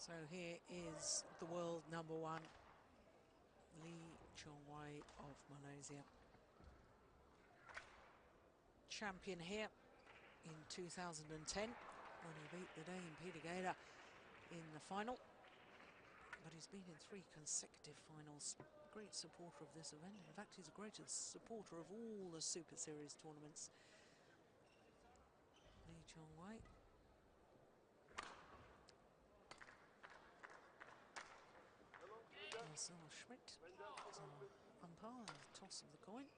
So here is the world #1, Chong of Malaysia. Champion here in 2010 when he beat the Dane Peter Gader in the final. But he's been in 3 consecutive finals. Great supporter of this event. In fact, he's the greatest supporter of all the Super Series tournaments. Chong. Marcel Schmidt, umpire, toss of the coin.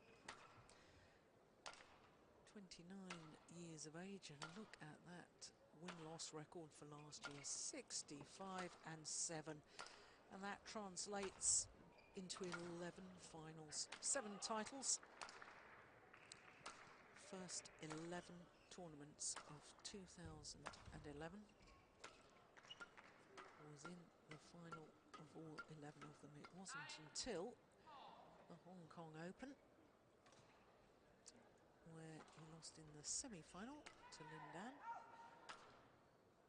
29 years of age, and look at that win-loss record for last year, 65-7, and that translates into 11 finals, 7 titles. First 11 tournaments of 2011 was in the final of all 11 of them. It wasn't until the Hong Kong Open, where he lost in the semi-final to Lin Dan,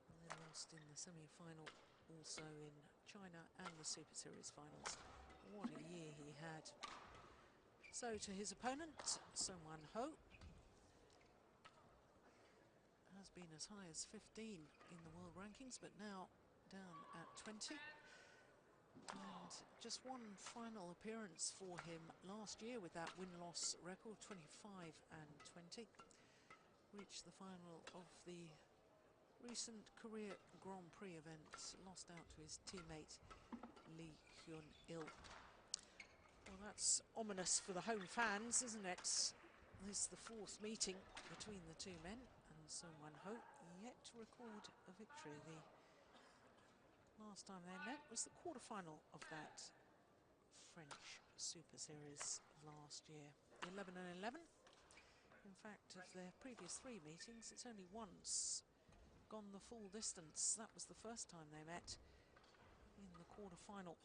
and then lost in the semi-final also in China and the Super Series finals. What a year he had. So to his opponent, Seung-Wan Ho, has been as high as 15 in the world rankings, but now down at 20. And just one final appearance for him last year with that win-loss record, 25-20. Reached the final of the recent Korea Grand Prix event, lost out to his teammate Lee Hyun-il. Well, that's ominous for the home fans, isn't it? This is the 4th meeting between the two men, and Seung-Wan Ho yet to record a victory. The last time they met was the quarterfinal of that French Super Series last year, 11-11. In fact, of their previous 3 meetings, it's only once gone the full distance. That was the first time they met in the quarterfinal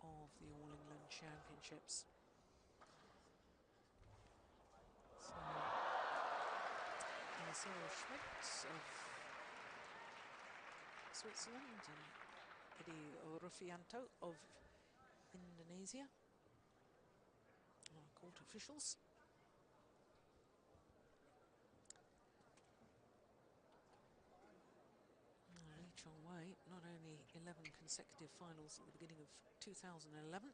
of the All England Championships. So, Marcel Schmidt of Switzerland and Eddie Rufianto of Indonesia are court officials. Lee Chong-wei, not only 11 consecutive finals at the beginning of 2011,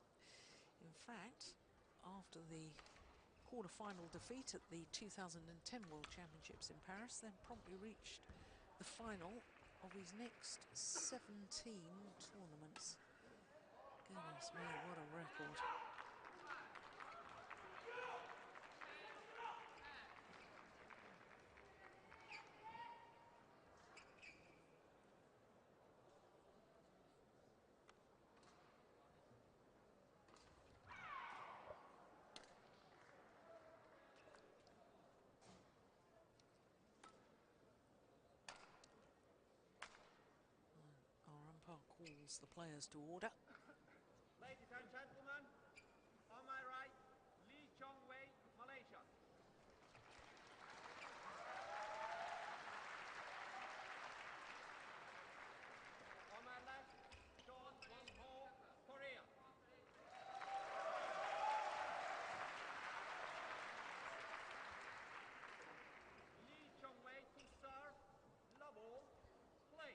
in fact, after the quarter-final defeat at the 2010 World Championships in Paris, then promptly reached the final of his next 17 tournaments. Goodness me, what a record. Calls the players to order. Ladies and gentlemen, on my right, Lee Chong-wei, Malaysia. On my left, Shon, Korea. Lee Chong-wei to serve, level, play.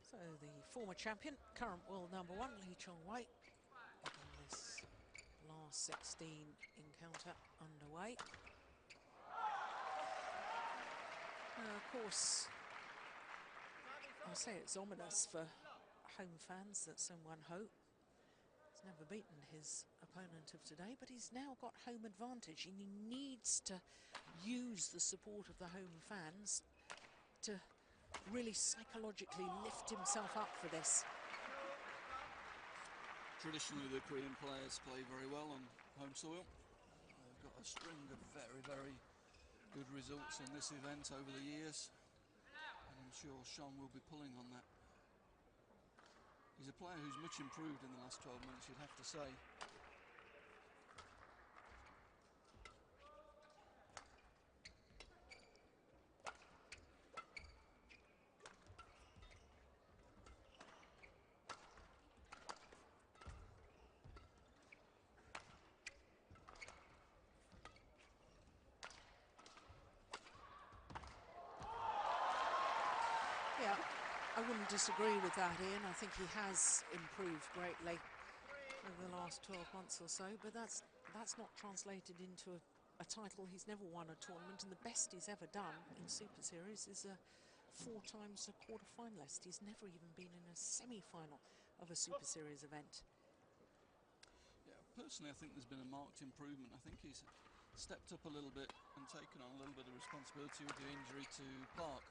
So the former champion, current world #1, Lee Chong-wei, getting this last 16 encounter underway. Of course, I say it's ominous for home fans that Seung-Wan Ho has never beaten his opponent of today, but he's now got home advantage, and he needs to use the support of the home fans to really psychologically lift himself up for this. Traditionally, the Korean players play very well on home soil. They've got a string of very, very good results in this event over the years, and I'm sure Shon will be pulling on that. He's a player who's much improved in the last 12 months, you'd have to say. wouldn't disagree with that, Ian. I think he has improved greatly over the last 12 months or so, but that's not translated into a title. He's never won a tournament, and the best he's ever done in Super Series is 4 times a quarter-finalist. He's never even been in a semi-final of a Super Series event. Yeah, personally, I think there's been a marked improvement. I think he's stepped up a little bit and taken on a little bit of responsibility with the injury to Park,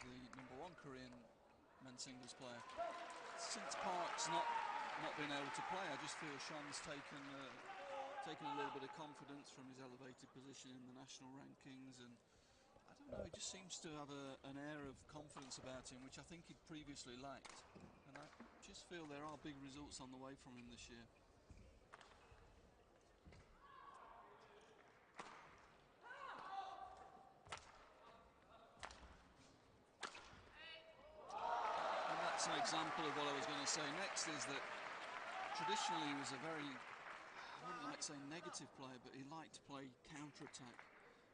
the #1 Korean men's singles player. Since Park's not been able to play, I just feel Shon's taken a little bit of confidence from his elevated position in the national rankings, and I don't know, he just seems to have an air of confidence about him, which I think he'd previously lacked, and I just feel there are big results on the way from him this year. And that's an example of what I was going to say next, is that traditionally he was a very, I wouldn't like to say negative player, but he liked to play counter-attack.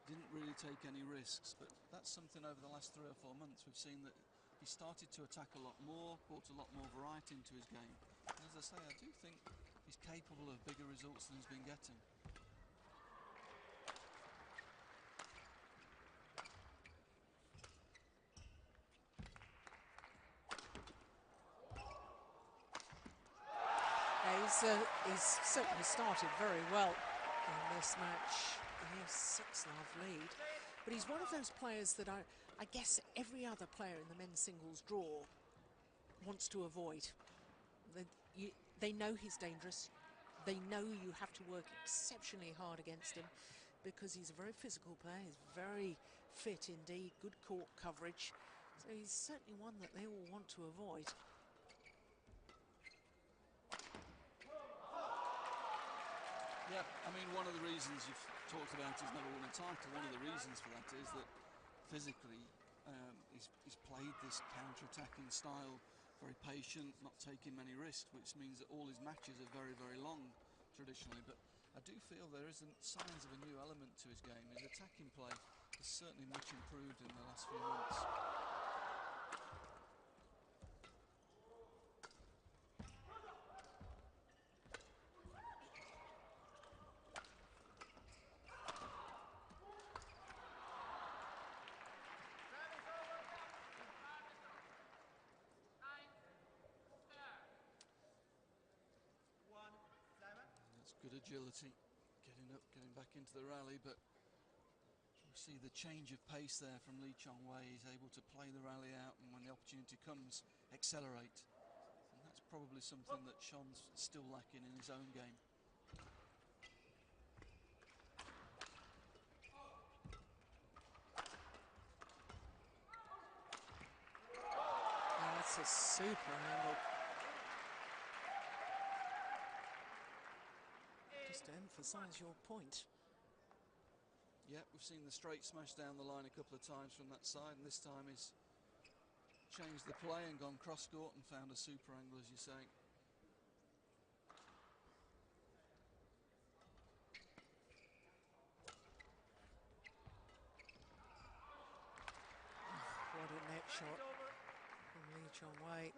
Didn't really take any risks, but that's something over the last 3 or 4 months we've seen that he started to attack a lot more, brought a lot more variety into his game. And as I say, I do think he's capable of bigger results than he's been getting. He's certainly started very well in this match. He has 6-love lead, but he's one of those players that I guess every other player in the men's singles draw wants to avoid. They know he's dangerous. They know you have to work exceptionally hard against him because he's a very physical player. He's very fit indeed, good court coverage. So he's certainly one that they all want to avoid. Yeah, I mean, one of the reasons you've talked about he's never won a title, one of the reasons for that is that physically he's played this counter-attacking style, very patient, not taking many risks, which means that all his matches are very, very long traditionally. But I do feel there isn't signs of a new element to his game. His attacking play is certainly much improved in the last few months. Good agility, getting up, getting back into the rally, but we see the change of pace there from Lee Chong-wei. He's able to play the rally out, and when the opportunity comes, accelerate. And that's probably something that Shon's still lacking in his own game. And that's a super angle. Just to emphasize your point. Yeah, we've seen the straight smash down the line a couple of times from that side, and this time he's changed the play and gone cross-court and found a super angle, as you say. What a net shot from Lee Chong-wei.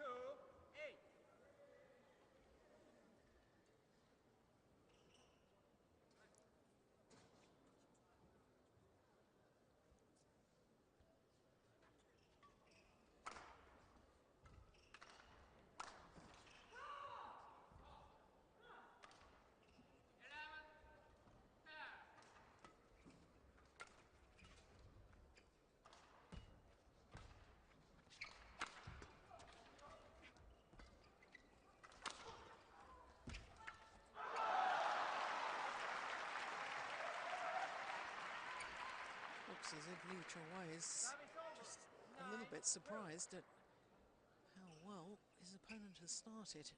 Looks as if Lee Chong-wei is just a little bit surprised at how well his opponent has started.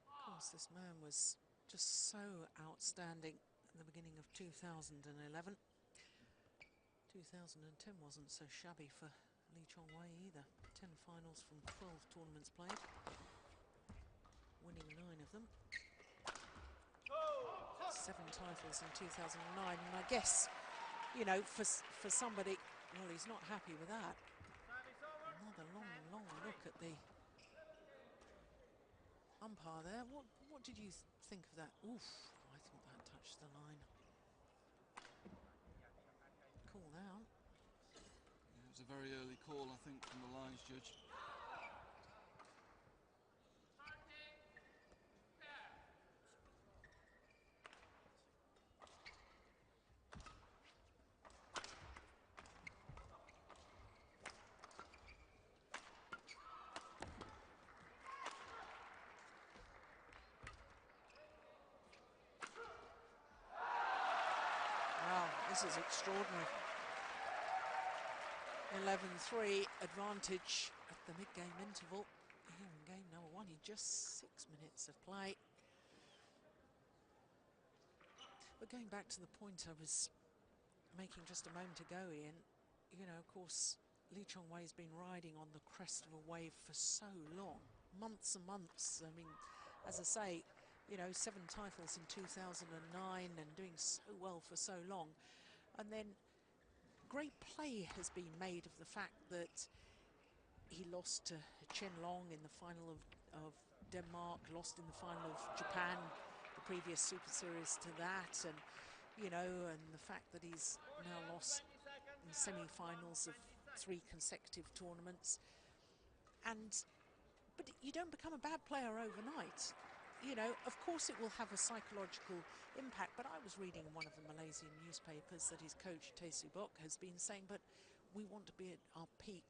Of course, this man was just so outstanding at the beginning of 2011. 2010 wasn't so shabby for Lee Chong-wei either. 10 finals from 12 tournaments played, winning 9 of them. 7 titles in 2009, and I guess, you know, for somebody, well, he's not happy with that. Another long look at the umpire there. What did you think of that? Oof, I thought that touched the line. Call out. Yeah, it was a very early call, I think, from the lines judge. Wow, this is extraordinary. 11-3 advantage at the mid-game interval here in game number 1 in just 6 minutes of play. But going back to the point I was making just a moment ago, Ian, you know, of course, Lee Chong-wei's been riding on the crest of a wave for so long, months and months. I mean, as I say, you know, 7 titles in 2009 and doing so well for so long. And then great play has been made of the fact that he lost to Chen Long in the final of Denmark, lost in the final of Japan, the previous Super Series to that, and, you know, and the fact that he's now lost in semi-finals of 3 consecutive tournaments. But you don't become a bad player overnight. You know, of course it will have a psychological impact, but I was reading in one of the Malaysian newspapers that his coach, Tae Soo-bok, has been saying, but we want to be at our peak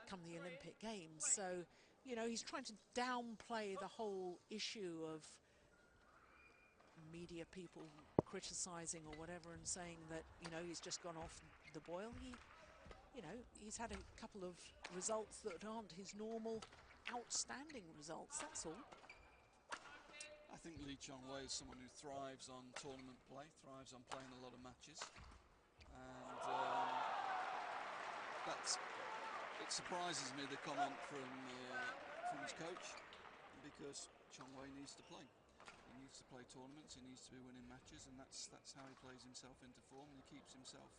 come the Olympic Games. So, you know, he's trying to downplay the whole issue of media people criticising or whatever and saying that, you know, he's just gone off the boil. You know, he's had a couple of results that aren't his normal outstanding results, that's all. I think Lee Chong-wei is someone who thrives on tournament play, thrives on playing a lot of matches, and it surprises me, the comment from his coach, because Chong-wei needs to play. He needs to play tournaments, he needs to be winning matches, and that's how he plays himself into form, and he keeps himself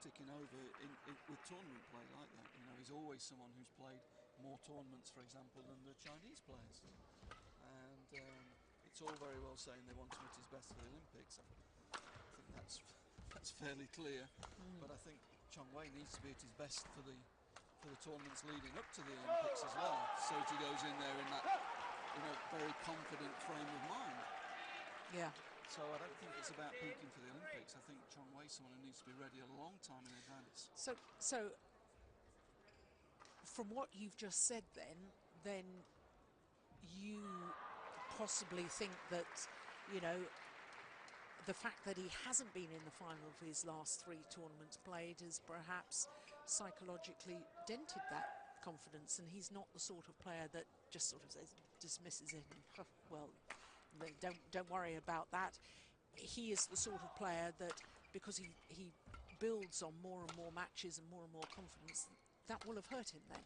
ticking over with tournament play like that. You know, he's always someone who's played more tournaments, for example, than the Chinese players. And it's all very well saying they want him at his best for the Olympics. I think that's fairly clear. But I think Chong-wei needs to be at his best for the tournaments leading up to the Olympics as well. So he goes in there in that, you know, very confident frame of mind. Yeah. So I don't think it's about peaking for the Olympics. I think Chong-wei is someone who needs to be ready a long time in advance. So from what you've just said, then you possibly think that, you know, the fact that he hasn't been in the final of his last 3 tournaments played has perhaps psychologically dented that confidence, and he's not the sort of player that just sort of dismisses it and, oh, well, don't worry about that. He is the sort of player that, because he builds on more and more matches and more confidence, that will have hurt him then.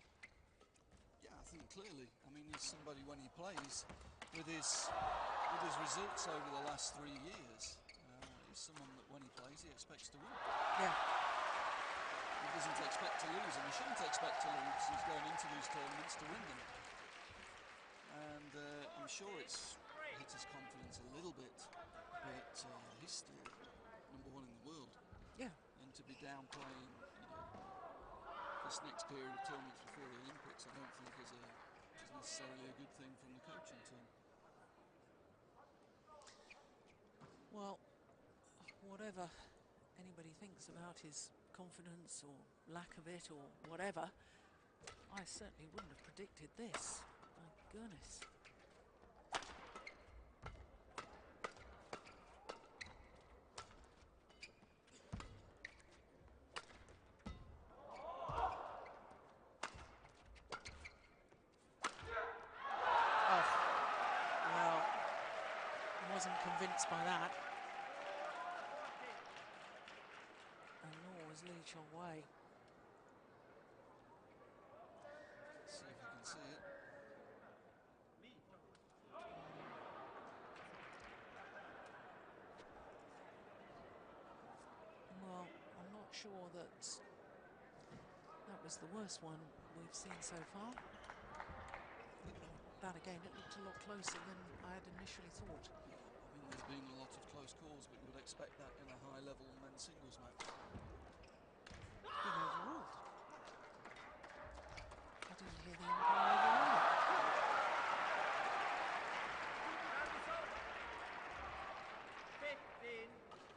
Yeah, I think clearly. I mean, he's somebody, when he plays, with his results over the last 3 years, he's someone that when he plays, he expects to win. Yeah. He doesn't expect to lose, and he shouldn't expect to lose. He's going into these tournaments to win them. And I'm sure it's hit his confidence a little bit, but he's still #1 in the world. Yeah. And to be downplaying, you know, this next period of tournaments before the Olympics, I don't think is necessarily a good thing from the coaching team. Well, whatever anybody thinks about his confidence or lack of it or whatever, I certainly wouldn't have predicted this. My goodness. Wasn't convinced by that, and nor was Lee Chong-wei. sure that that was the worst one we've seen so far. That again, it looked a lot closer than I had initially thought. I mean, there's been a lot of close calls, but you would expect that in a high-level men's singles match. Been overruled. I didn't hear the umpire overrule it.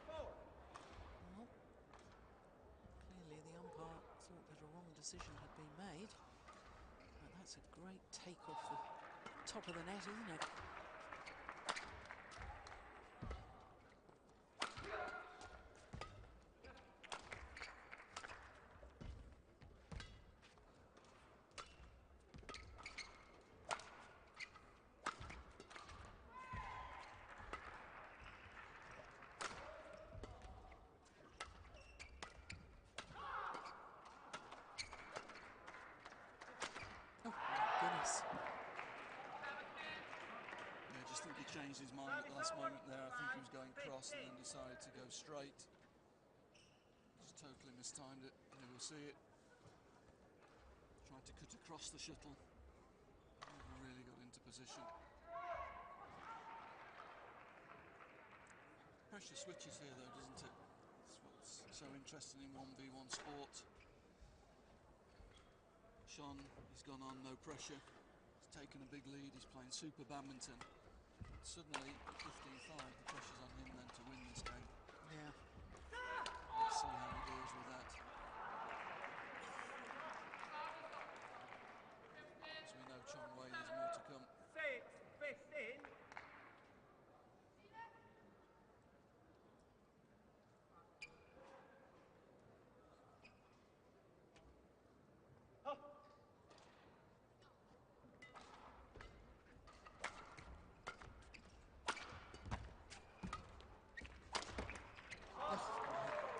Well, clearly the umpire thought that a wrong decision had been made. But that's a great take off the top of the net, isn't it? Oh, my goodness. Yeah, I just think he changed his mind at the last moment there. I think he was going cross and then decided to go straight. Just totally mistimed it. Here we'll see it. Tried to cut across the shuttle. Never really got into position. Pressure switches here though, doesn't it? That's what's so interesting in 1v1 sport. Shon, he's gone on, no pressure. He's taken a big lead, he's playing super badminton. Suddenly, at 15-5, the pressure's on him then to win this game. Yeah. Let's see how he deals with that. As we know, Chong there's more to come. 6-15.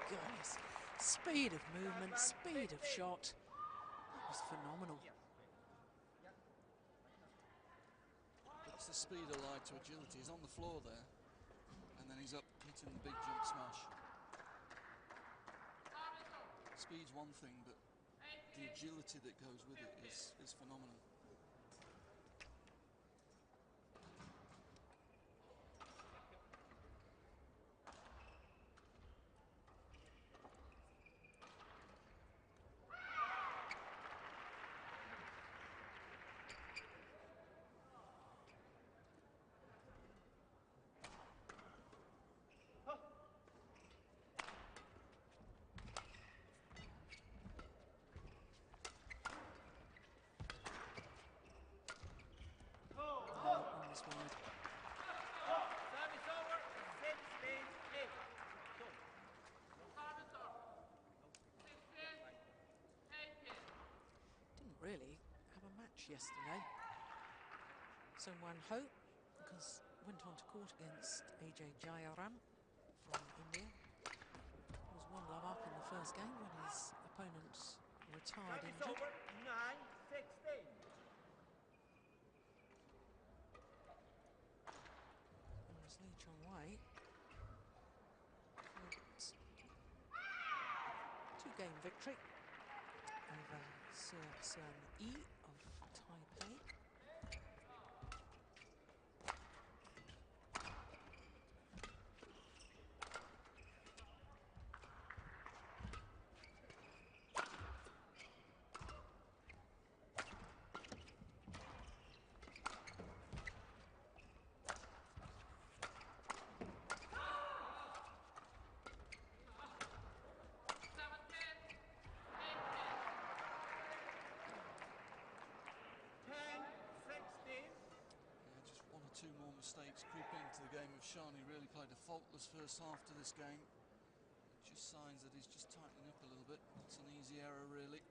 Goodness. Speed of movement, speed of shot. That was phenomenal. It's the speed allied to agility. He's on the floor there, and then he's up hitting the big jump smash. Speed's one thing, but the agility that goes with it is phenomenal. Almost wide. Service over. 16-8. Didn't really have a match yesterday. So Wan Ho, because went on to court against AJ Jayaram from India. Was 1-love up in the first game when his opponent retired Service injured. over. 9-16. Whereas Lee Chong Wei got two-game victory over Sun Yi of Taipei. Yeah, just one or two more mistakes creeping into the game of Shon. He really played a faultless first half to this game. Just signs that he's just tightening up a little bit. It's an easy error, really.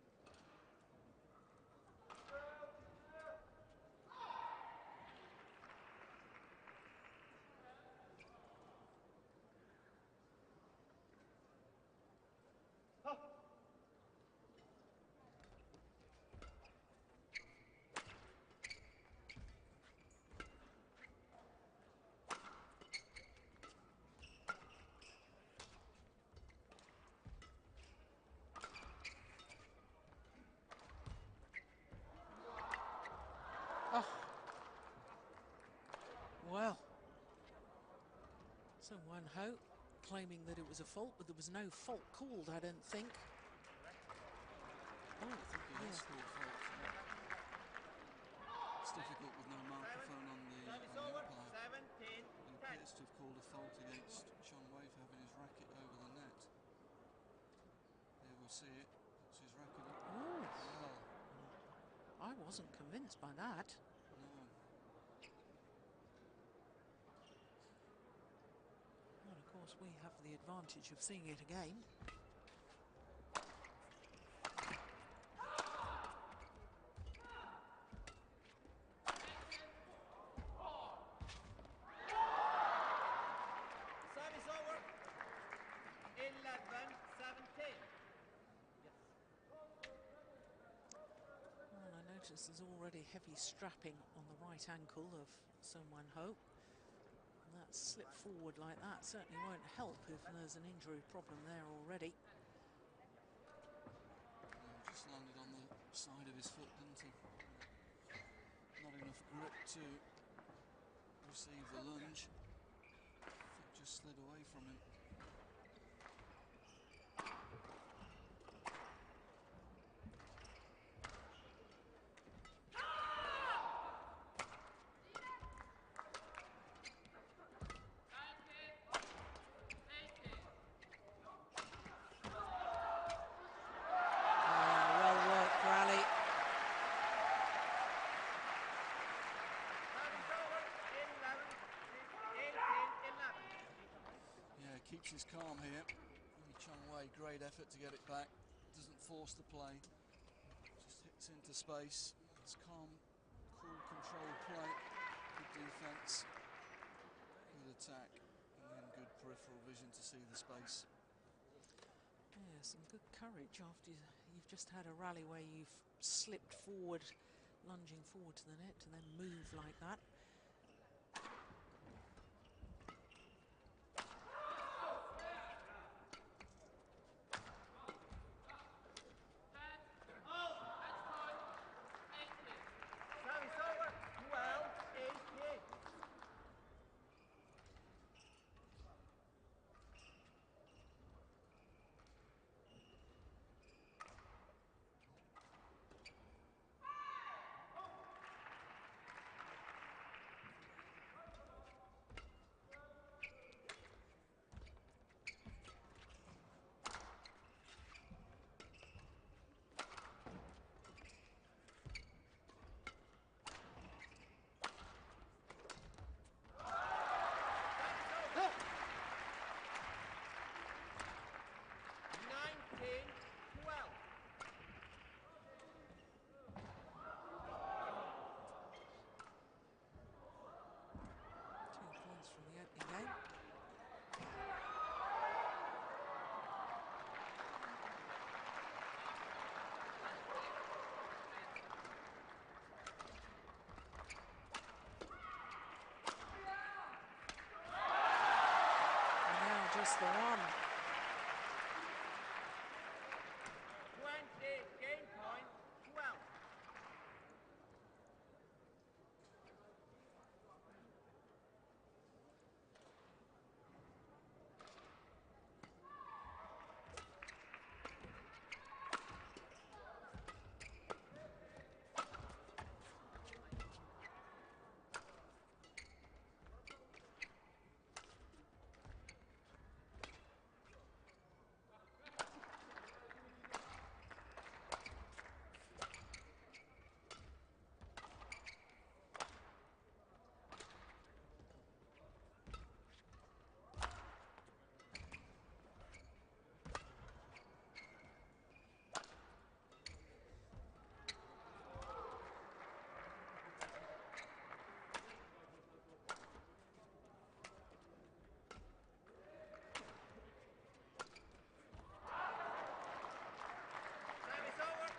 Oh, well. So Wan Ho claiming that it was a fault, but there was no fault called, I don't think. Oh, I think he has scored fault. It's difficult with no microphone on the Service umpire. over, 17, He 10. appears to have called a fault against Shon for having his racket over the net. Here we see it. Puts his racket up. oh, Well, I wasn't convinced by that. no. Well, of course, we have the advantage of seeing it again. Service over, 11, 17. Yes. Well, I notice there's already heavy strapping on the right ankle of Son Wan Ho. And that slip forward like that certainly won't help if there's an injury problem there already. Just landed on the side of his foot, didn't he? Not enough grip to receive the lunge. Foot just slid away from him. Well worked rally. Service over, 11, 18, 11. Yeah, keeps his calm here. Chong, great effort to get it back. Doesn't force the play. Just hits into space. It's calm, cool, controlled play. Good defence. Good attack. And then good peripheral vision to see the space. Yeah, some good courage after you've just had a rally where you've slipped forward, lunging forward to the net, to then move like that. Service over, 12, 18. Oh, 19, 12. two points from the opening game. And now just the one. 20, game point, 12. Service over,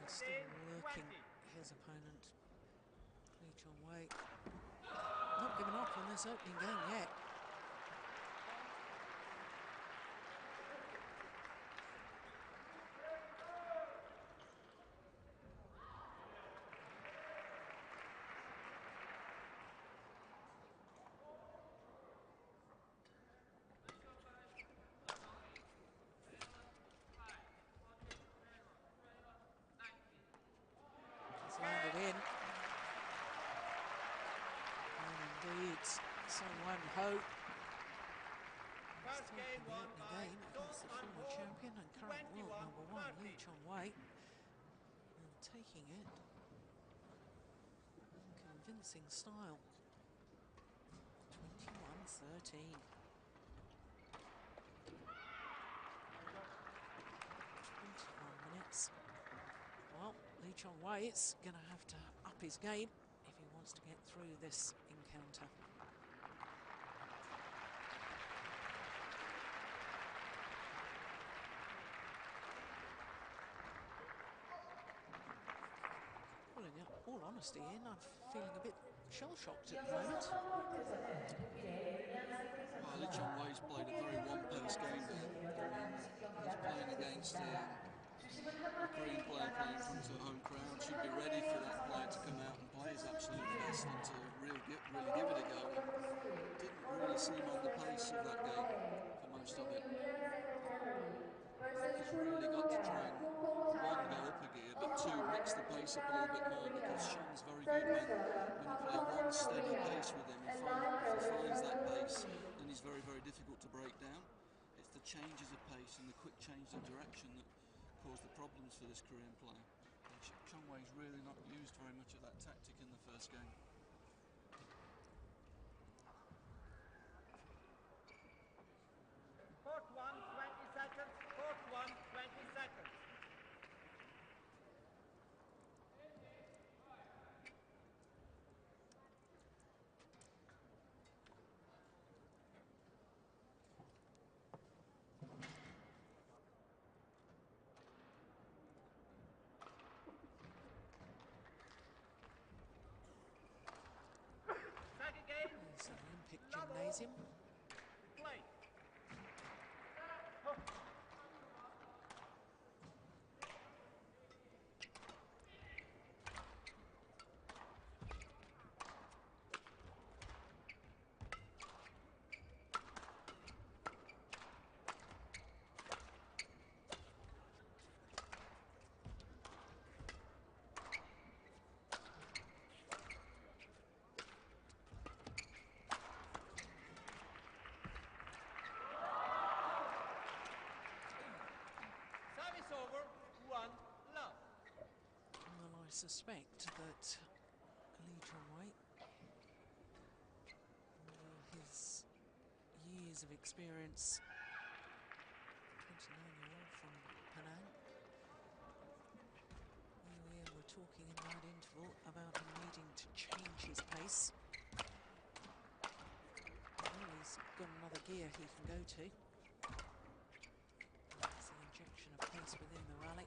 Still 13, working 20. his opponent, Lee Chong Wei. Not given up on this opening game yet. gun ho. First game The won opening by game Seoul against the on former home, champion and current world number one, Lee 21-30. Chong, and taking it in convincing style. 21-13. 21 minutes. Well, Lee Chong is going to have to up his game if he wants to get through this encounter. Well, in all honesty, Ian, I'm feeling a bit shell-shocked at the moment. Well, Lee Chong Wei's played a very one-pace game there. I mean, he's playing against a Korean player playing in front of a home crowd. Should be ready for that player to come out and play his absolute best and to really give it a go. And didn't really seem on the pace of that game for most of it. I think he's really got to try and, one, go up a gear, but two, mix the pace up a little bit more, because Shon's very good when you play one steady pace with him. If he finds that pace, then he's very, very difficult to break down. It's the changes of pace and the quick change of direction that cause the problems for this Korean player. And Chong Wei's really not used very much of that tactic in the first game. Court 1, 20 seconds. Court 1, 20 seconds. Second game, It's an Olympic level, gymnasium. play. Service over, 1 love. Well, I suspect that Lee Chong Wei, his years of experience, 29-year-old from Penang, we were talking in that interval about him needing to change his pace. Well, he's got another gear he can go to. It's the injection of pace within the rally.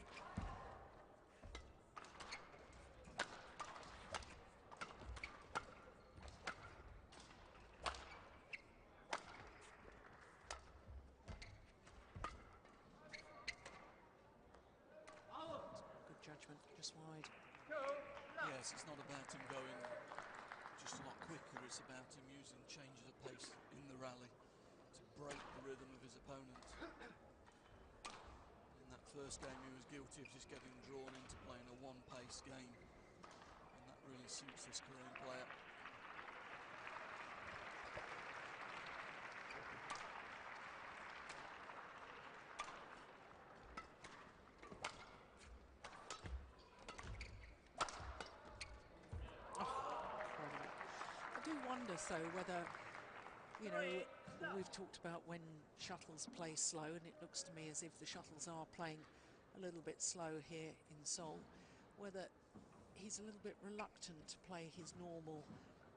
Good judgment, just wide. 2 love. Yes, it's not about him going just a lot quicker, it's about him using changes of pace in the rally to break the rhythm of his opponent. In that first game he was guilty of just getting drawn into playing a one-pace game, and that really suits this Korean player. I do wonder, though, whether, you know, we've talked about when shuttles play slow, and it looks to me as if the shuttles are playing a little bit slow here in Seoul, whether he's a little bit reluctant to play his normal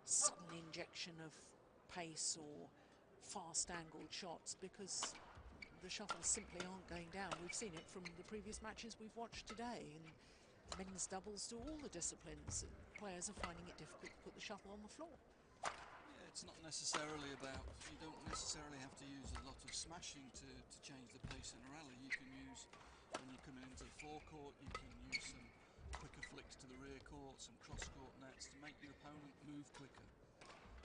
sudden injection of pace or fast angled shots, because the shuttles simply aren't going down. We've seen it from the previous matches we've watched today. In men's doubles, to all the disciplines, players are finding it difficult to put the shuttle on the floor. Yeah, it's not necessarily about, you don't necessarily have to use a lot of smashing to change the pace in a rally. You can use, when you're coming into the forecourt, you can use some quicker flicks to the rear court, some cross-court nets to make your opponent move quicker.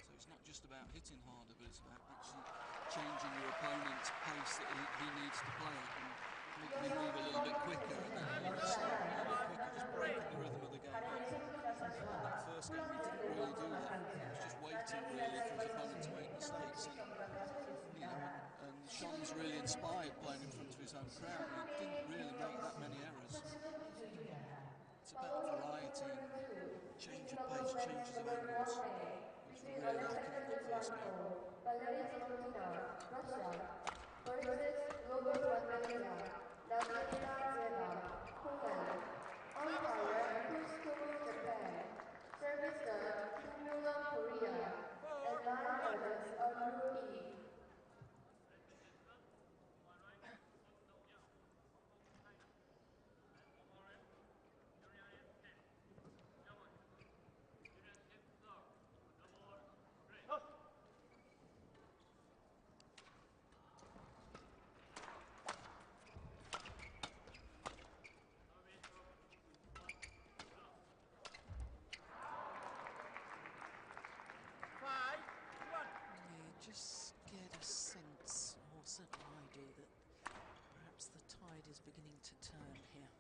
So it's not just about hitting harder, but it's about actually changing your opponent's pace that he needs to play at, and making him move a little bit quicker, and then you just stop a little bit quicker, just breaking the rhythm of the game up. In that first game he didn't really do that. He was just waiting really for his opponent to make mistakes. really inspired playing in front of his own crowd, and he didn't really make that many errors. It's about variety and change of pace, changes of angles, which were really lacking in that first game. Four, one. Five, one. You just get a sense, or certainly I do, that perhaps the tide is beginning to turn here.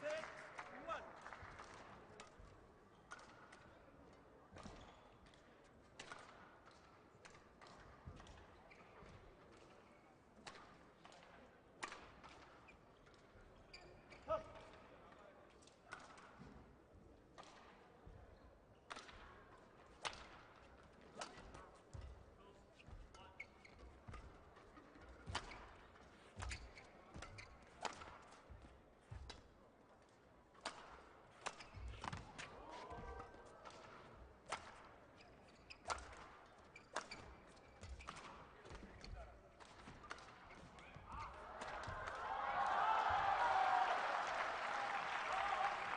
Six, one.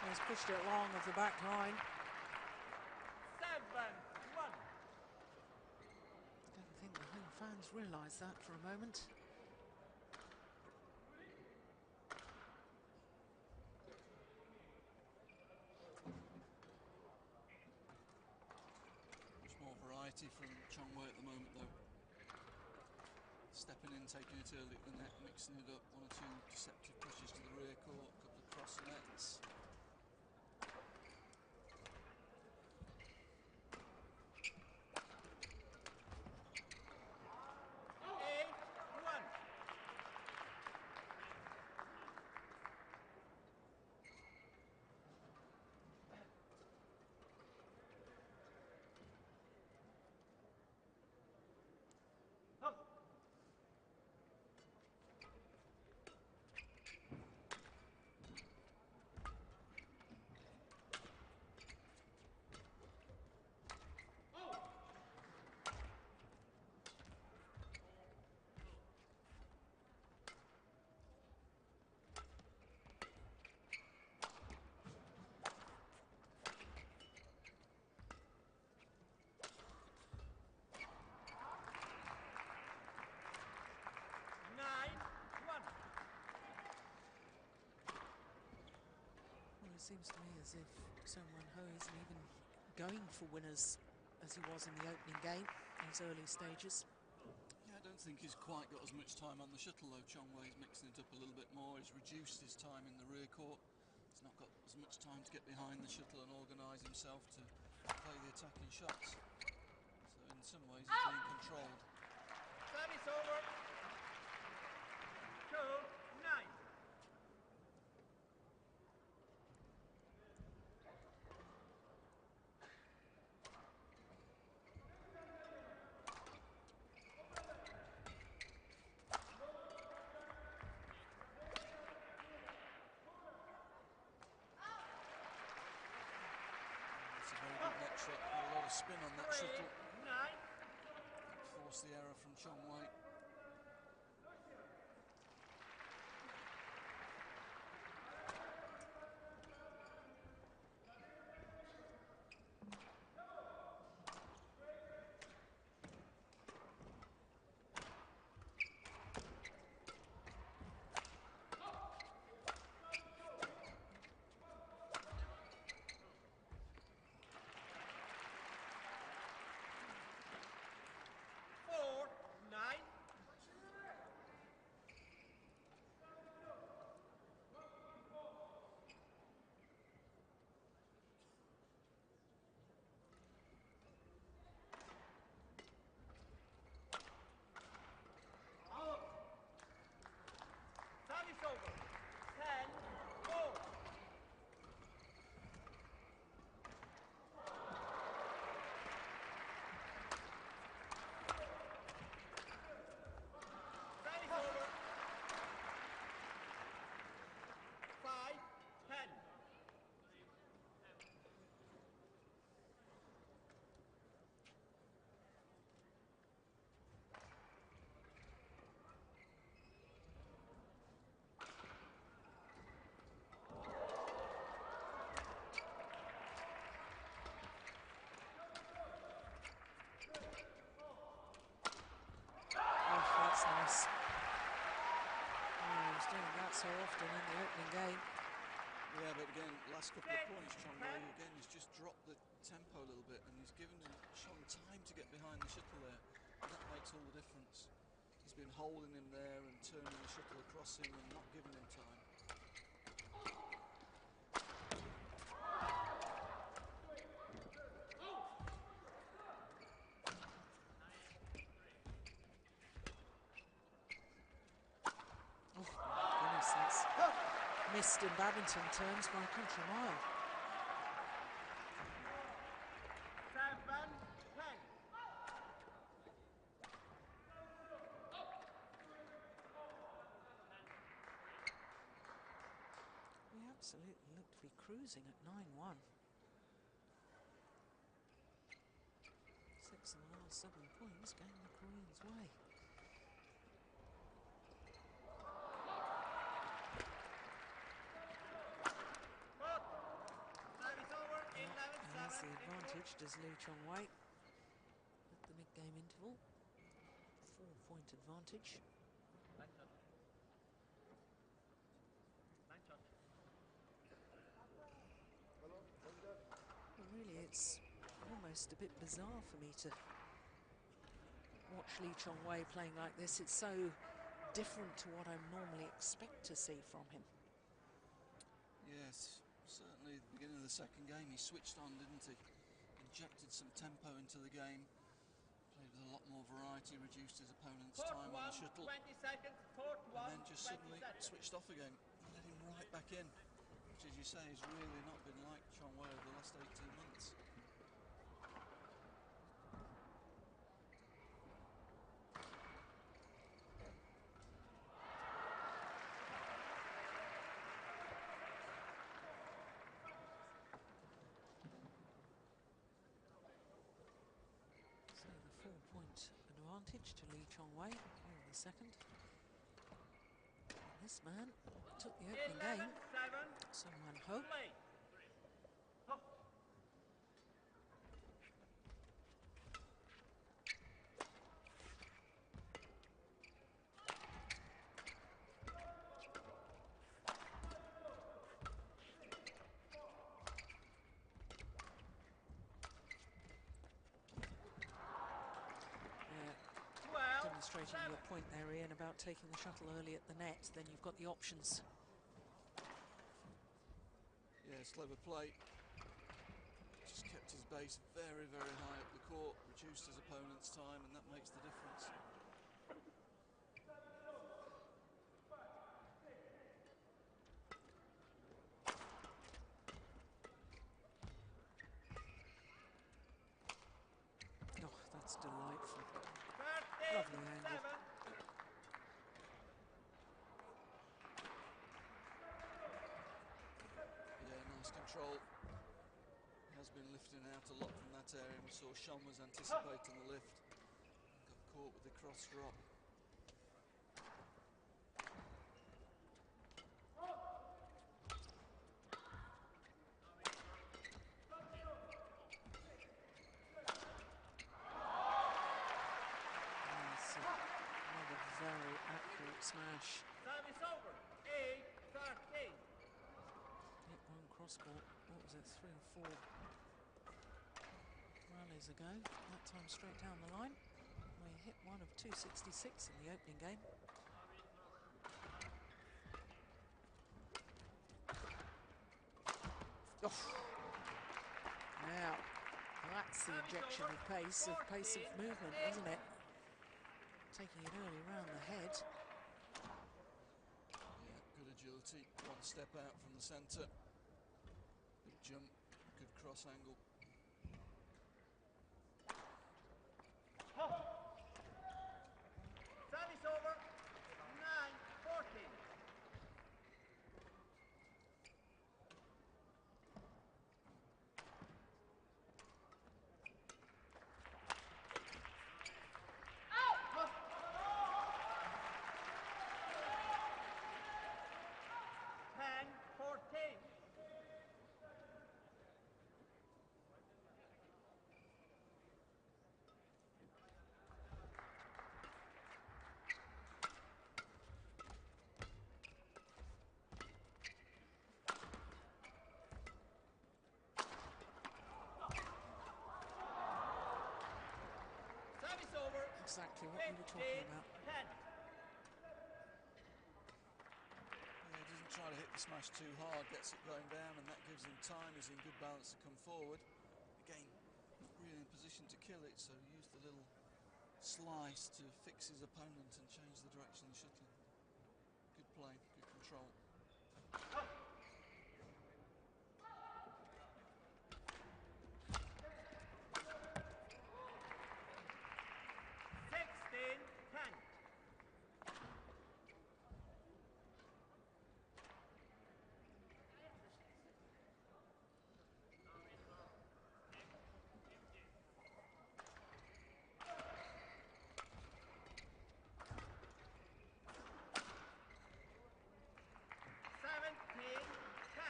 He's pushed it long of the back line. 7-1. Don't think the home fans realise that for a moment. Much more variety from Chong at the moment, though. Stepping in, taking it early at the net, mixing it up, one or two deceptive pushes to the rear court, a couple of cross nets. It seems to me as if Seoul isn't even going for winners as he was in the opening game, those early stages. Yeah, I don't think he's quite got as much time on the shuttle, though. Chong Wei's mixing it up a little bit more. He's reduced his time in the rear court. He's not got as much time to get behind the shuttle and organise himself to play the attacking shots. So in some ways he's being controlled. Service over. 2-9. It's a very good net shot, got a lot of spin on that shuttle. 9. Force the error from Chong Wei. so often in the opening game. Yeah, but again, last couple of points, Chong Wei again has just dropped the tempo a little bit, and he's given Shon time to get behind the shuttle there. And that makes all the difference. He's been holding him there and turning the shuttle across him and not giving him time. Missed in badminton terms by a country mile. 7-10. We absolutely look to be cruising at 9-1. 6 of the last 7 points going the Koreans' way. Has the advantage, does Chong Wei at the mid-game interval. 4-point advantage. Well, really, it's almost a bit bizarre for me to watch Chong Wei playing like this. It's so different to what I normally expect to see from him. Yes, certainly at the beginning of the second game he switched on, didn't he? Injected some tempo into the game, played with a lot more variety, reduced his opponent's time on the shuttle, 20 seconds, and then just suddenly switched off again and let him right back in, which, as you say, has really not been like Chong Wei over the last 18 months. So the 4-point advantage to Chong Wei in the second. And this man took the opening game, Sung Wan Ho. Demonstrating your point there, Ian, about taking the shuttle early at the net, then you've got the options. Yes, clever play. Just kept his base very, very high up the court, reduced his opponent's time, and that makes the difference. Oh, that's delightful. Lovely angle. Yeah, nice control. Has been lifting out a lot from that area, and we saw Shon was anticipating the lift and got caught with the cross drop. Another very accurate smash. Service over. 8-13. Hit one cross court, what was it, 3 or 4 rallies ago. That time straight down the line. We hit one of 266 in the opening game. Oh. Now, that's the injection of pace of movement, isn't it? Taking it early round the head. Yeah, good agility. One step out from the centre. Big jump, good cross angle. Service over. 9-14. exactly what we were talking about. 10. Yeah, he doesn't try to hit the smash too hard, gets it going down, and that gives him time. He's in good balance to come forward. Again, not really in position to kill it, so he used the little slice to fix his opponent and change the direction of the shuttle. Good play, good control. 16-10.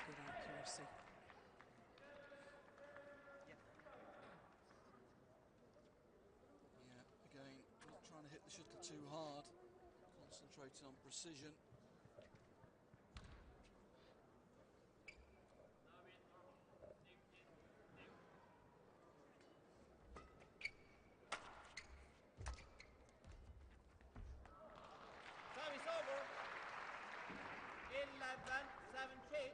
Good accuracy. Yeah, again, not trying to hit the shuttle too hard, concentrating on precision. Service over. 11-17.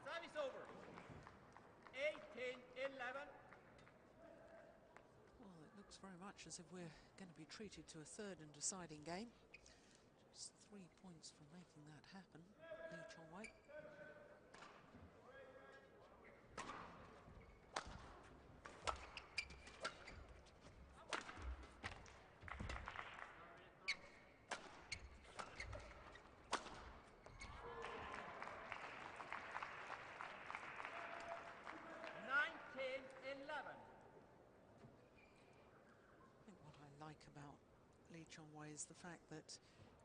Service over. 18-11. Well, it looks very much as if we're going to be treated to a third and deciding game. Just 3 points from making that happen. Lee Chong. 19-11. I think what I like about Lee Chong is the fact that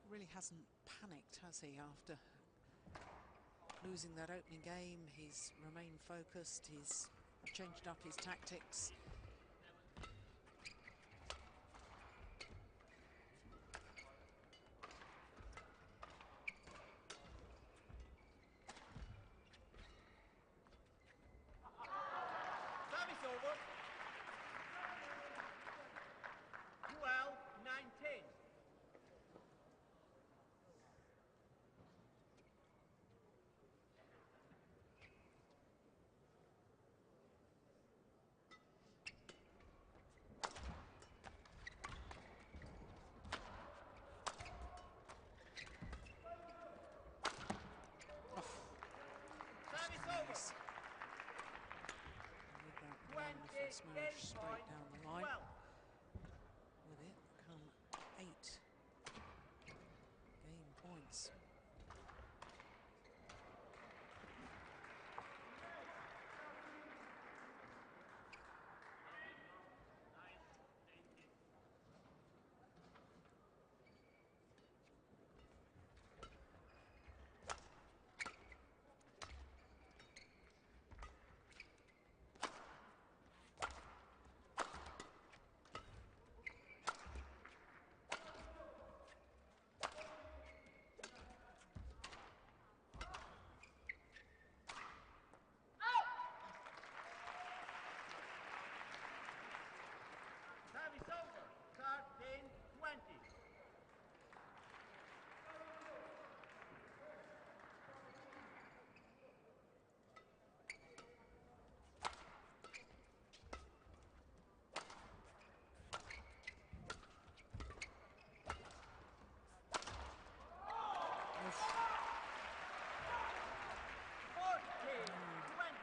he really hasn't panicked, has he, after losing that opening game. He's remained focused, he's changed up his tactics. Service over. 12-19. Service over. Nice. And with that wonderful smash straight down the line. 12. With it come 8 game points. Service over. 13-20. Oof. 14-20.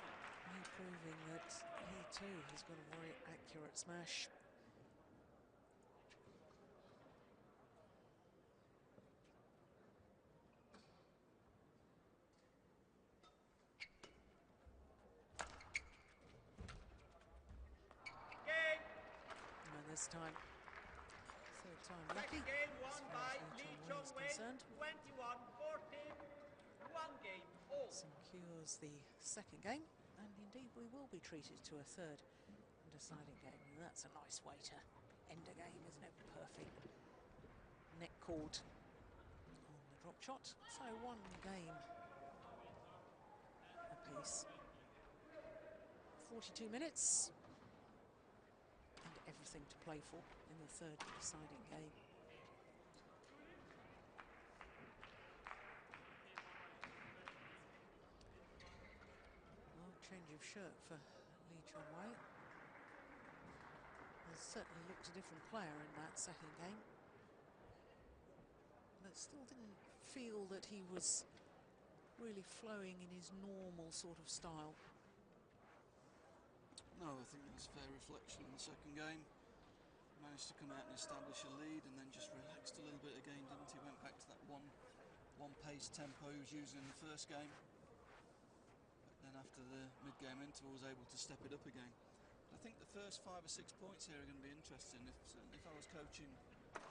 He proving that he too has got a very accurate smash. Game. And this time, third time lucky, Second game as won far by as Lee Lee Chong Chong is concerned. 21-14. One game all. Secures the second game. and indeed we will be treated to a third deciding game. And that's a nice way to end a game, isn't it? Perfect net cord on the drop shot. So one game apiece. 42 minutes and everything to play for in the third deciding game. Well, change of shirt for Lee Chong-wei. Has certainly looked a different player in that second game, but still didn't feel that he was really flowing in his normal sort of style. No, I think that's a fair reflection in the second game. Managed to come out and establish a lead, and then just relaxed a little bit again, didn't he? Went back to that one pace tempo he was using in the first game, but then after the mid-game interval was able to step it up again. I think the first 5 or 6 points here are going to be interesting. Certainly if I was coaching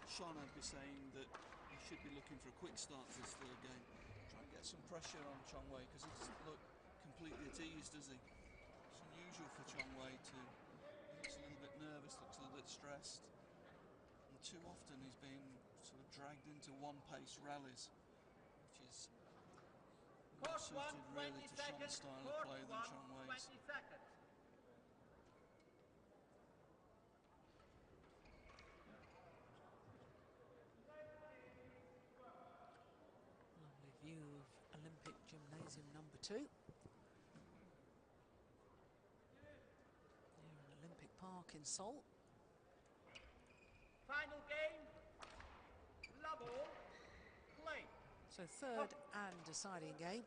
Shon, I'd be saying that he should be looking for a quick start to this third game. Try and get some pressure on Chong-wei, because he doesn't look completely at ease, does he? It's unusual for Chong-wei to... He looks a little bit nervous, looks a little bit stressed. And too often he's been sort of dragged into one-pace rallies, which is more suited really to Shon's style of play than Chong-wei's. Lovely view of Olympic Gymnasium number 2. Here in Olympic Park in Seoul. Final game, love all, play. So third and deciding game.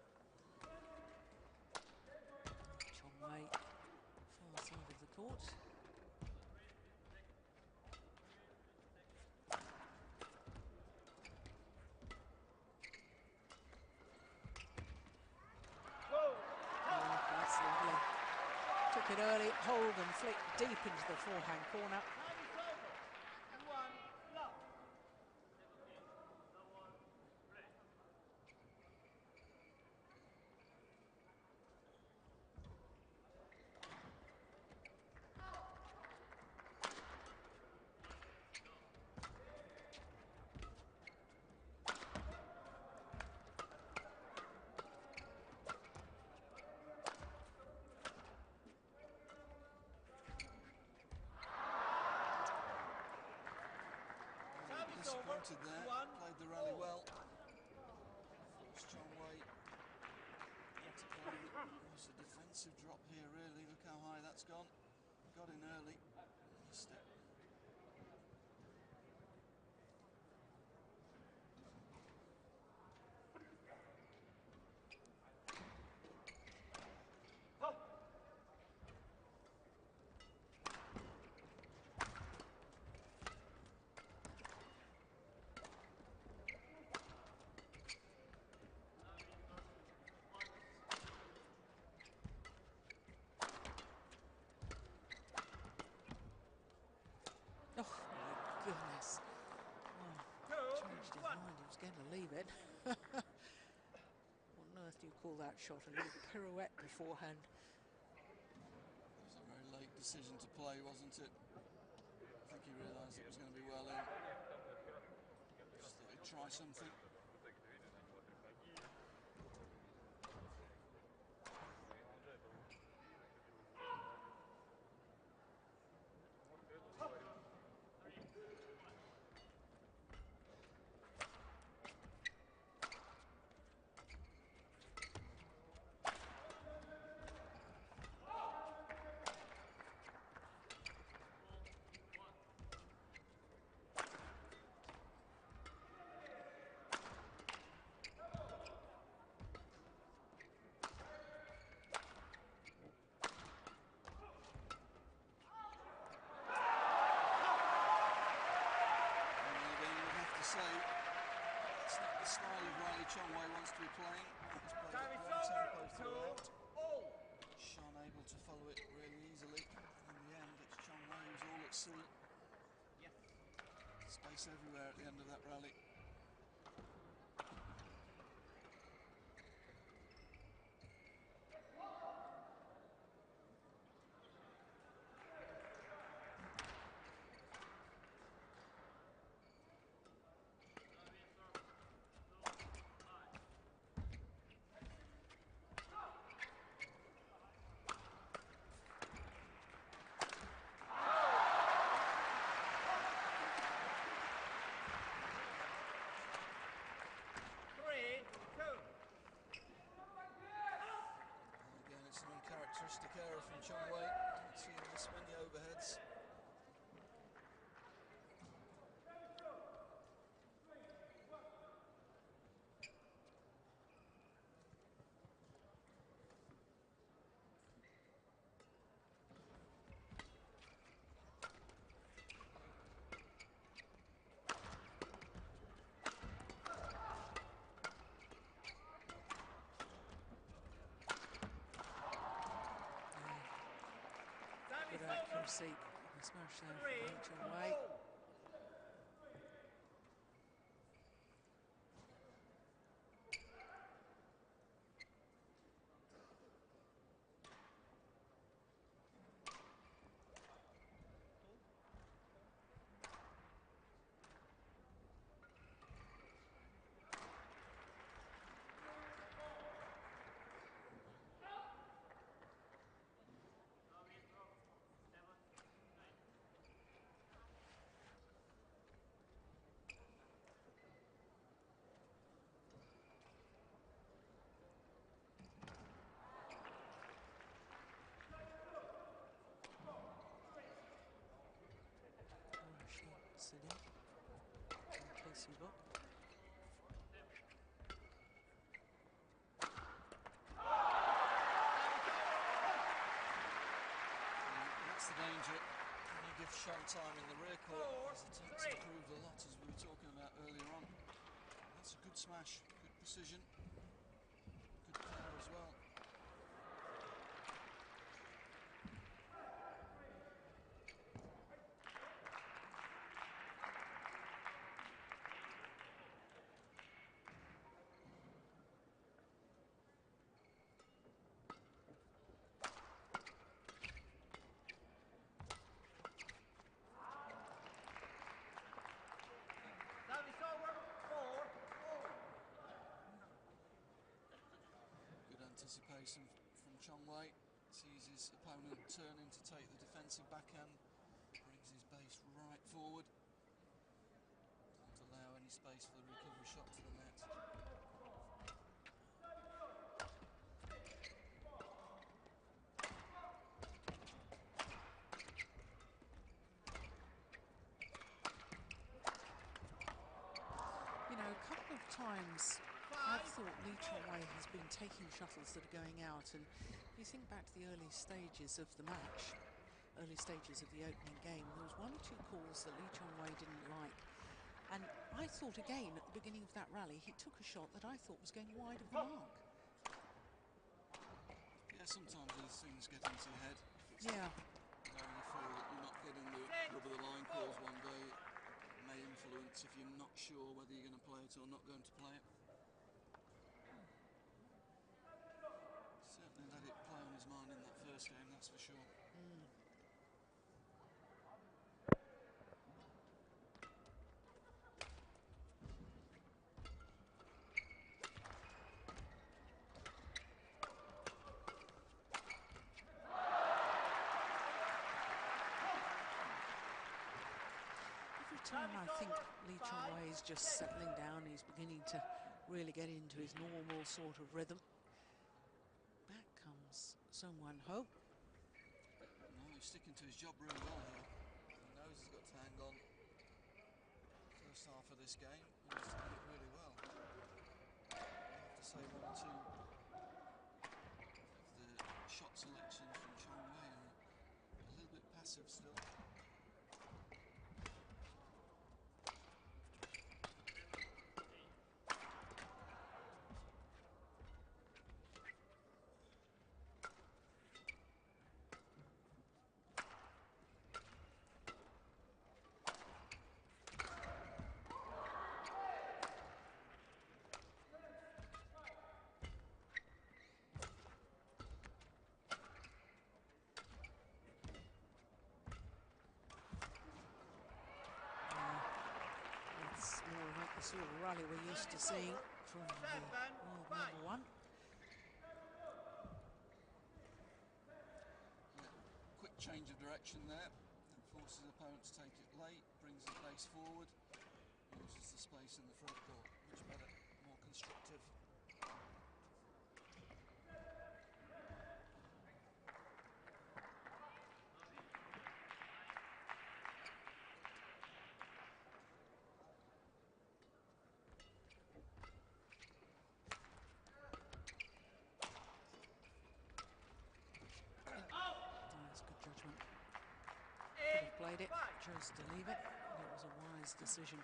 Chong-wei, far side of the court. That's lovely. Took it early, hold and flick deep into the forehand corner. Disappointed there, played the rally well. Forced Chong-wei into playing. It was a defensive drop here really, look how high that's gone. Got in early, missed it. Oh my goodness. Oh, changed his mind, he was going to leave it. What on earth do you call that shot? A little pirouette beforehand. It was a very late decision to play, wasn't it? I think he realised it was going to be well in. Just thought he'd try something. Chong-wei wants to be playing. He's played at one tempo throughout. Shon able to follow it really easily. And in the end, it's Chong-wei who's all at sea. Space everywhere at the end of that rally. carer from Chong. Don't see him miss many overheads. Good accuracy. The smash there from Lee Chong-wei. Casey Book. That's the danger when you give Shon time in the rear court. His attacks improved a lot, as we were talking about earlier on. That's a good smash, good precision, good power as well. Anticipation from Chong. Sees his opponent turning to take the defensive backhand, brings his base right forward, doesn't allow any space for the recovery shot to the net. You know, a couple of times I've thought Lee Chong-wei has been taking shuttles that are going out, and if you think back to the early stages of the match, early stages of the opening game, there was one or two calls that Lee Chong-wei didn't like, and I thought again at the beginning of that rally he took a shot that I thought was going wide of the mark. Yeah, sometimes these things get into your head. Yeah. You know, you feel that you're not getting the rub of the line calls one day. It may influence if you're not sure whether you're going to play it or not going to play it. Certainly let it play on his mind in that first game, that's for sure. Every time I think Lee Chong-wei is just settling down, he's beginning to really get into his normal sort of rhythm. Back comes Seoul Ho. No, he's sticking to his job really well here. He knows he's got to hang on first half of this game, and he's doing it really well. I have to say one or two of the shot selections from Chong are a little bit passive still. It's more like the sort of rally we're used to seeing from the world number one. Quick change of direction there. That forces the opponent to take it late, brings his base forward, uses the space in the front court. Much better, more constructive. played it, chose to leave it, and it was a wise decision.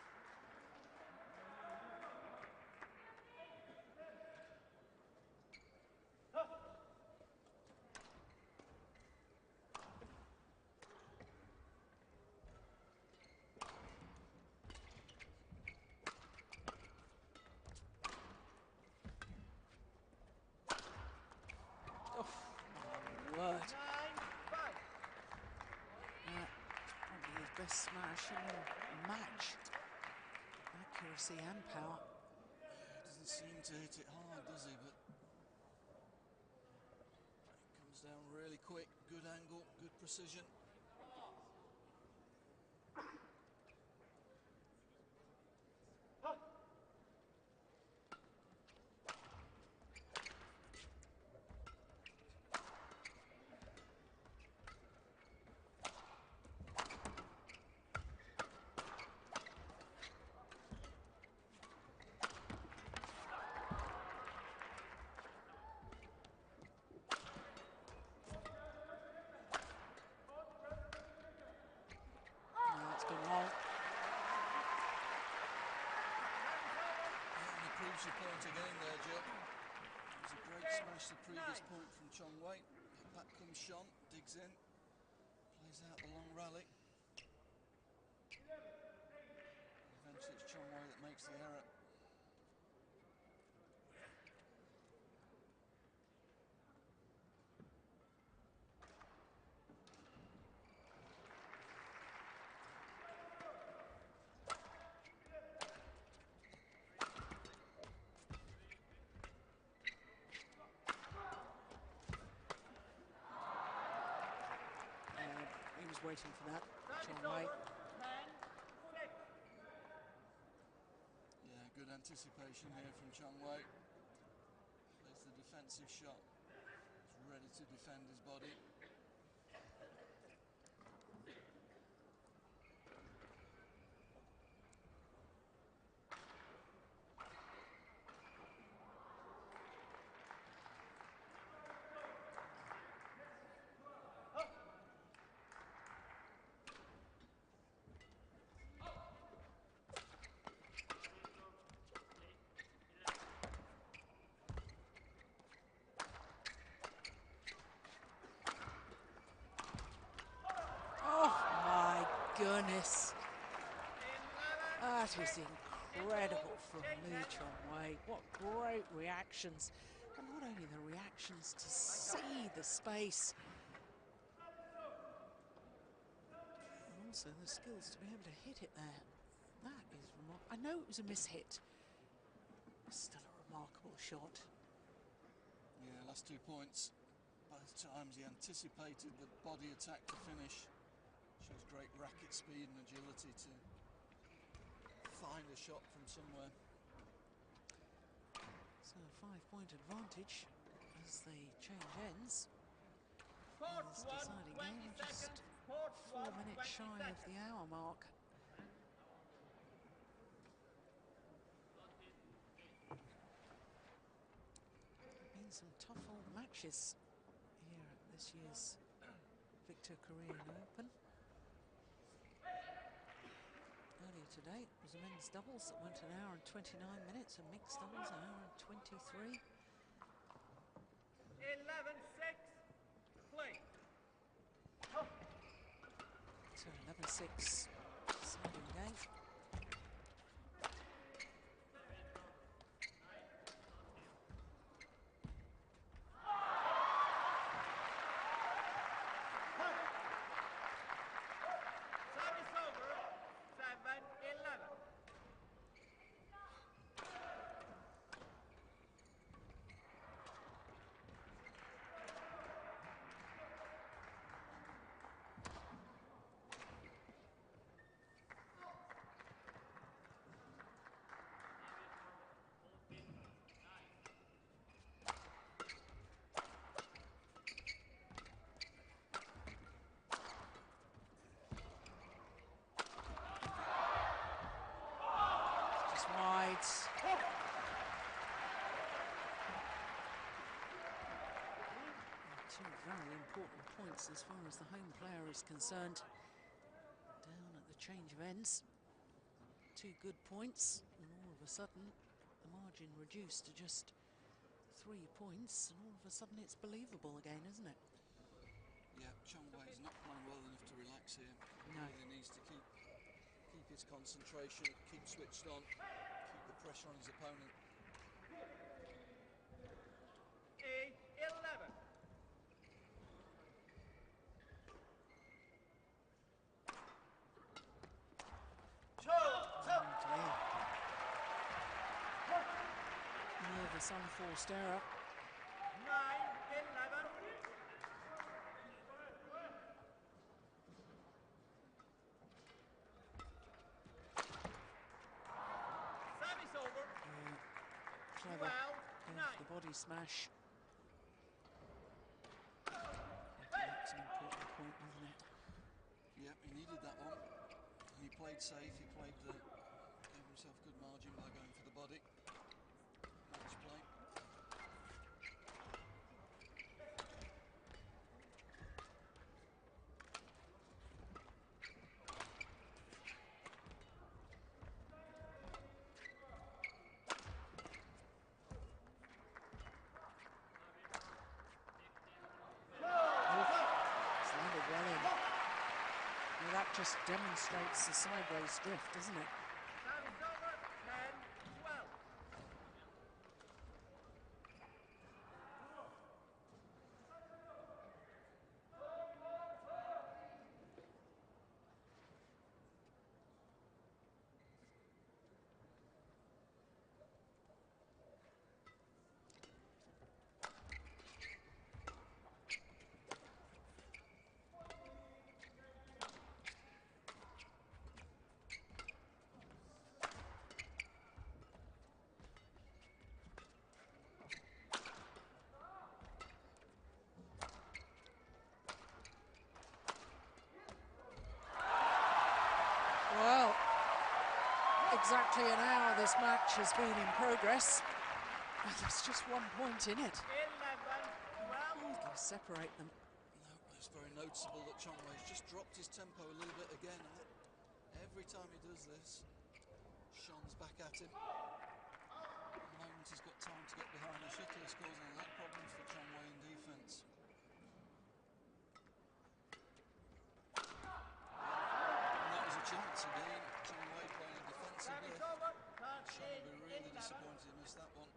Word. 9-5. Probably his best smash in the match. Accuracy and power. Doesn't seem to hit it hard, does he? But it comes down really quick. Good angle, good precision. It's been long. And he proves your point again there, Jill. It was a great smash the previous point from Chong. Back comes Shon, digs in, plays out the long rally. Eventually it's Chong that makes the error. He was waiting for that, Chong. 10-6. Yeah, good anticipation here from Chong. Plays the defensive shot. He's ready to defend his body. Oh my goodness. That was incredible from Lee Chong. What great reactions. And not only the reactions, to see the space. And also the skills to be able to hit it there. That is remarkable. I know it was a mishit. It's still a remarkable shot. Yeah, last 2 points. Both times he anticipated the body attack to finish. Shows great racket speed and agility to find a shot from somewhere. So a 5-point advantage as the change ends. Court This 1, deciding 20 game, just seconds. Court 4 1, minutes 20 shy of seconds. the hour mark. Been some tough old matches here at this year's Victor Korean Open. Earlier today it was a men's doubles that went 1 hour and 29 minutes, and mixed doubles 1 hour and 23. 11-6. Play. So 11-6 deciding game. Service over. 7-11. Just wide. Two very important points as far as the home player is concerned. the change of ends. 2 good points, and all of a sudden the margin reduced to just 3 points, and all of a sudden it's believable again, isn't it? Yeah, Chong is not playing well enough to relax here. No. He really needs to keep his concentration, keep switched on, keep the pressure on his opponent. 8-11. Nervous, unforced error. 9-11. Service over. Clever. 12-9. The body smash. That's an important point, wasn't it? Yep, he needed that one. He played safe, he gave himself good margin by going for the body. Match play. It's landed well in. Well, that just demonstrates the sideways drift, doesn't it? Service over. 10-12. Well, exactly an hour this match has been in progress. And there's just 1 point in it. 11-12. Hardly separate them. No, it's very noticeable that Chong has just dropped his tempo a little bit again. And every time he does this, Shon's back at him. At the moment he's got time to get behind the shuttle. It's causing a lot of problems for Chong in defence. And that was a chance again. Chong playing a defensive Service lift. over. Shon will be really 13-11. disappointed he missed that one.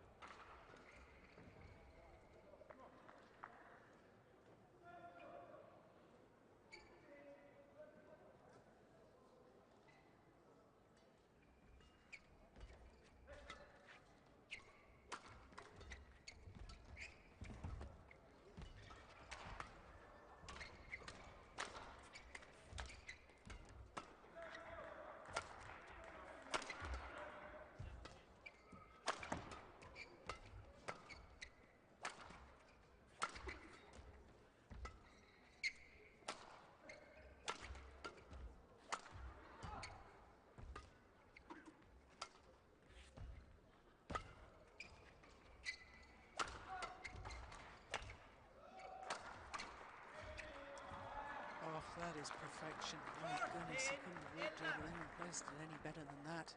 Oh, that is perfection. My goodness, he couldn't have walked over there and placed it any better than that.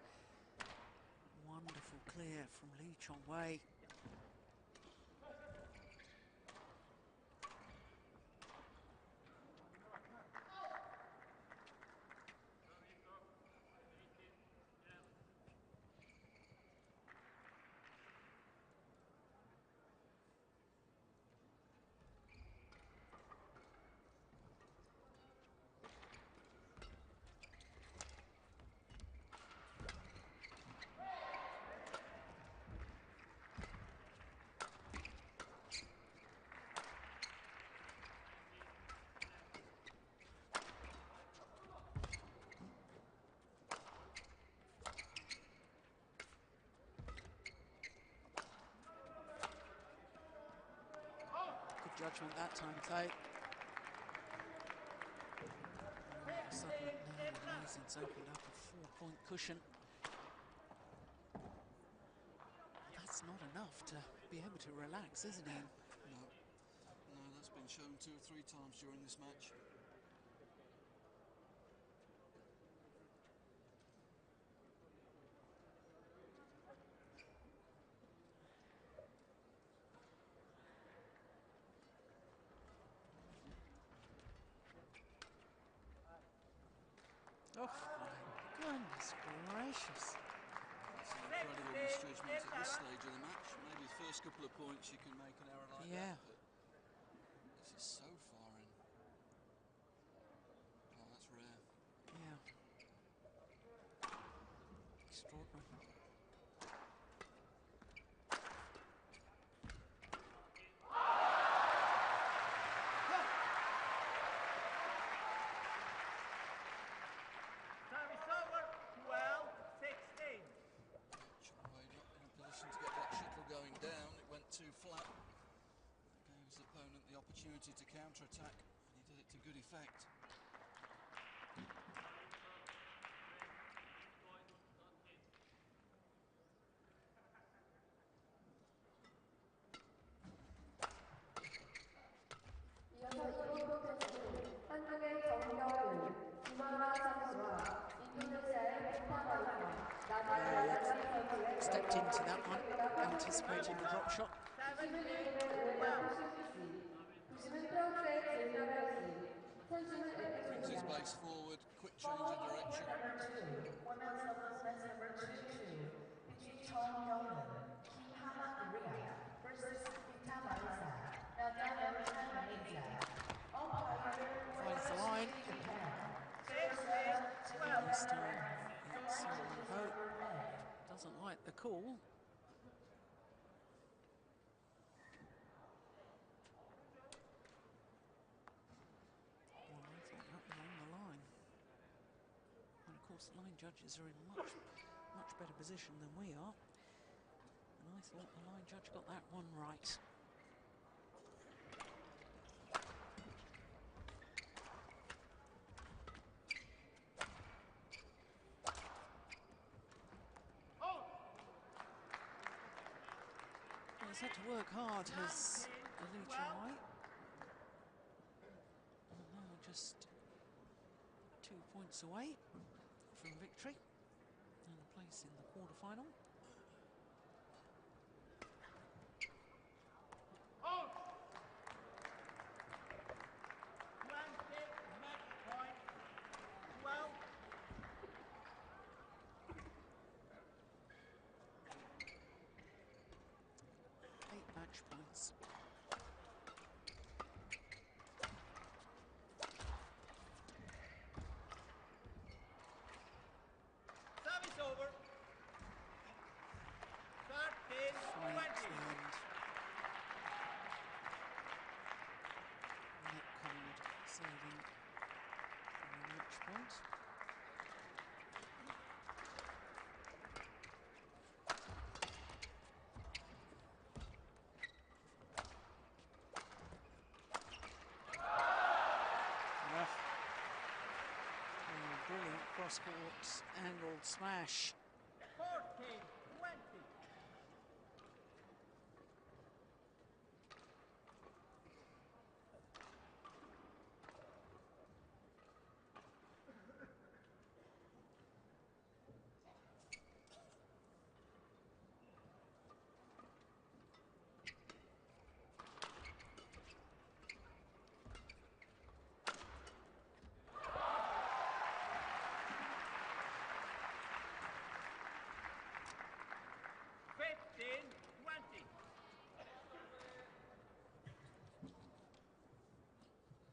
Wonderful clear from Lee Chong-wei. Judgment that time, though. All of a sudden, now Gymnasium's opened up a 4-point cushion. That's not enough to be able to relax, isn't it? No, that's been shown 2 or 3 times during this match. Oh, goodness gracious. It's an incredible misjudgment at this stage of the match. Maybe the first couple of points you can make an error like that, but this is so far in. Oh, that's rare. Yeah. Extraordinary. Service over, 12-16. Chong not in a position to get that shuttle going down. It went too flat. That gave his opponent the opportunity to counter-attack, and he did it to good effect. Stepped into that one, anticipating the drop shot. 17-12. Brings his base forward, quick change of direction. Finds the line. 16-12. This time it's Ho. Doesn't like the call. Well, I thought that was on the line. And of course the line judges are in much better position than we are. And I thought the line judge got that one right. He's had to work hard, has Lee Chong. And now just 2 points away from victory and a place in the quarter-final. Out. 20, match point. 12. 8 match points. Service over. 13-20. Net code saving for a match point. Brilliant cross-court angled smash. 14-20.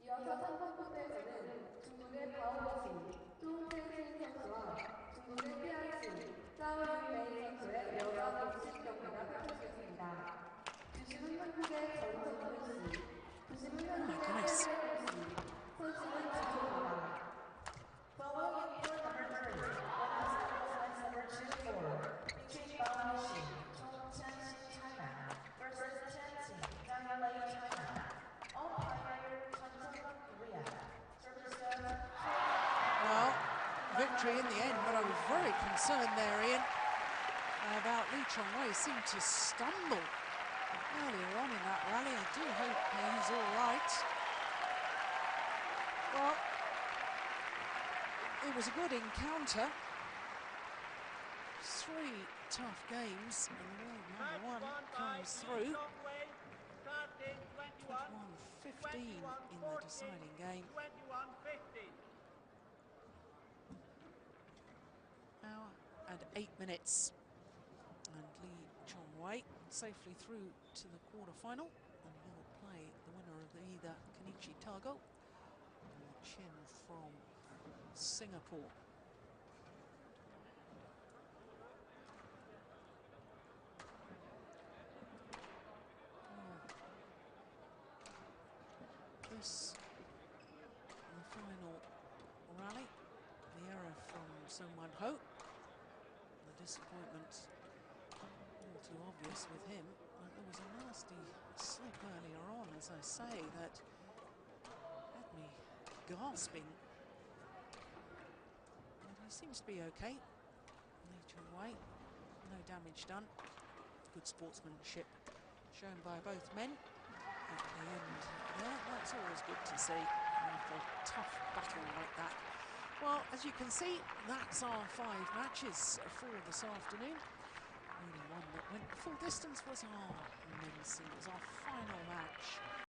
이어서 3번 코트에서는 중국의 바오버시, 쫑태진 선수와 중국의 피아이스, 짜오윤메이 선수의 여자 복식 경기가 펼쳐지겠습니다. 주심은 한국의 전성훈 씨, 주심은 한국의 혜진 씨, 선수는 주종입니다. Following for number 3, women's doubles number 2-4, between Baoshi, Chong China versus Tianqi, Zhang Lei, China. Well, victory in the end, but I was very concerned there, Ian, about Lee Chong-wei. He seemed to stumble earlier on in that rally. I do hope he's all right. Well, it was a good encounter. 3 tough games, and the world number 1 comes through. 51-15 in the deciding game. 21-15. hour and 8 minutes. And Lee Chong safely through to the quarter-final, and he'll play the winner of either Kenichi Tago or Chin from Singapore. This, the final rally, the error from Sung Wan Ho, the disappointment all too obvious with him. But there was a nasty slip earlier on, as I say, that had me gasping. But he seems to be okay. Lee Chong-wei, no damage done. Good sportsmanship shown by both men at the end there. That's always good to see after a tough battle like that. Well, as you can see, that's our 5 matches for this afternoon. Only one that went the full distance was our men's singles, our final match.